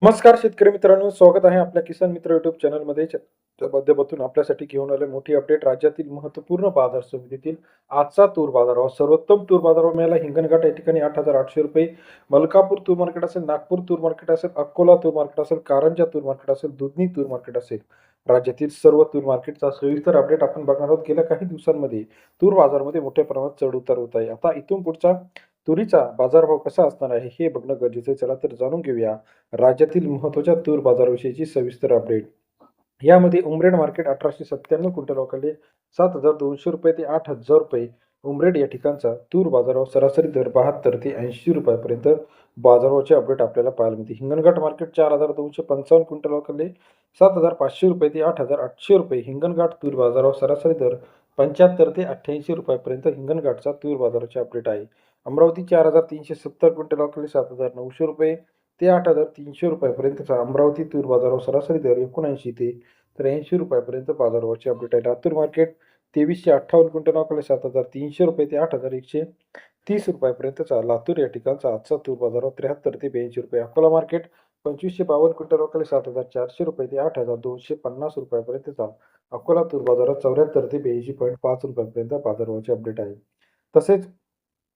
नमस्कार शेतकरी मित्रांनो, स्वागत आहे आपल्या किसान मित्र युट्यूब चॅनलमध्ये. च्या माध्यमातून आपल्यासाठी घेऊन आले मोठी अपडेट. राज्यातील महत्त्वपूर्ण बाजार समितीतील आजचा तूर बाजारभाव. सर्वोत्तम तूर बाजारभाव मिळाला हिंगणघाट या ठिकाणी 8,800 रुपये. मलकापूर तूर मार्केट असेल, नागपूर तूर मार्केट असेल, अकोला तूर मार्केट असेल, कारंजा तूर मार्केट असेल, दुधनी तूर मार्केट असेल. राज्यातील सर्व तूर मार्केटचा सविस्तर अपडेट आपण बघणार आहोत. गेल्या काही दिवसांमध्ये तूर बाजारामध्ये मोठ्या प्रमाणात चढ उतार होत आहे. आता इथून पुढचा तुरीचा बाजारभाव कसा असणार आहे हे बघणं गरजेचं आहे. चला तर जाणून घेऊया राज्यातील महत्त्वाच्या तूर बाजाराविषयीची सविस्तर अपडेट. यामध्ये उमरेड मार्केट 1897 क्विंटल वकरले 7,200 रुपये ते 8,000 रुपये. उमरेड या ठिकाणचा तूर बाजारावर सरासरी दर 72 ते 80 रुपयापर्यंत बाजाराचे अपडेट आपल्याला पाहायला मिळते. हिंगणघाट मार्केट 4,255 क्विंटल वकरले 7,500 रुपये ते 8,800 रुपये. हिंगणघाट तूर बाजारावर सरासरी दर 75 ते 88 रुपयापर्यंत हिंगणघाटचा तूर बाजाराचे अपडेट आहे. अमरावती 4,370 क्विंटल वकरले 7,900 रुपये ते 8,300 रुपयापर्यंतचा अमरावती तूर बाजारावर सरासरी दर 79 ते 83 रुपयापर्यंत बाजारावरचे अपडेट आहे. लातूर मार्केट 2,358 क्विंटल वकरले 7,300 रुपये ते 8,130 रुपयापर्यंतचा लातूर या ठिकाणचा आजचा तूर बाजारावर 73 ते 82 रुपये. अकोला मार्केट 2,552 क्विंटल वकरले 7,400 रुपये ते 8,250 रुपयापर्यंतचा अकोला तूर बाजारात 74 ते 82.5 रुपयापर्यंत बाजारावरचे अपडेट आहे. तसेच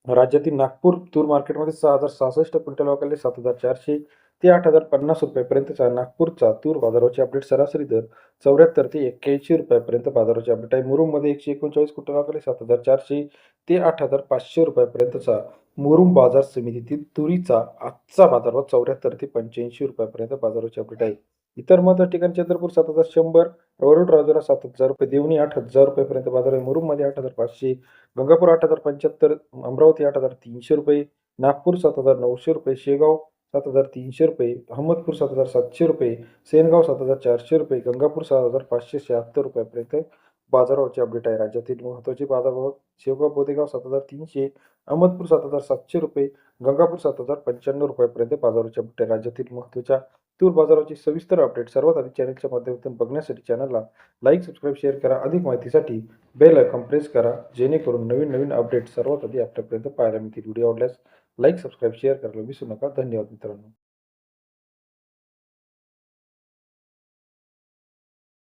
राज्यातील नागपूर तूर मार्केटमध्ये 6,066 क्विंटल वकरले 7,400 ते 8,050 रुपयापर्यंतचा नागपूरचा तूर बाजाराचे अपडेट सरासरी दर 74 ते 81 रुपयापर्यंत बाजाराचे अपडेट आहे. मुरुममध्ये 139 क्विंटल वकरले 7,400 ते 8,500 रुपयापर्यंतचा मुरुम बाजार समितीतील तुरीचा आजचा बाजारभाव 74 ते 85 रुपयापर्यंत बाजाराचे अपडेट आहे. इतर महत्त्वाच्या ठिकाणी चंद्रपूर 7,100, वरुड राजुरा 7,000 रुपये, देवणी 8,000 रुपयापर्यंत बाजार आहे. मुरुममध्ये 8,500, गंगापूर 8,075, अमरावती 8,300 रुपये, नागपूर 7,900 रुपये, शेगाव 7,300 रुपये, अहमदपूर 7,700 रुपये, सेनगाव 7,400 रुपये, गंगापूर 6,576 रुपयापर्यंत बाजारावरचे अपडेट आहे. राज्यातील महत्त्वाचे बाजारभाव शेवगाव बोदेगाव 7,300, अहमदपूर 7,700 रुपये, गंगापूर 7,095 रुपयापर्यंत बाजारावरचे अपडेट आहे. राज्यातील महत्त्वाच्या तूर बाजाराची सविस्तर अपडेट सर्वात आधी चॅनलच्या माध्यमातून बघण्यासाठी चॅनलला लाईक, सबस्क्राईब, शेअर करा. अधिक माहितीसाठी बेल आयकॉन प्रेस करा, जेणेकरून नवीन नवीन अपडेट सर्वात आधी आपल्यापर्यंत पाहायला मिळतील. व्हिडिओ आवडल्यास लाईक, सबस्क्राईब, शेअर करायला विसरू नका. धन्यवाद मित्रांनो.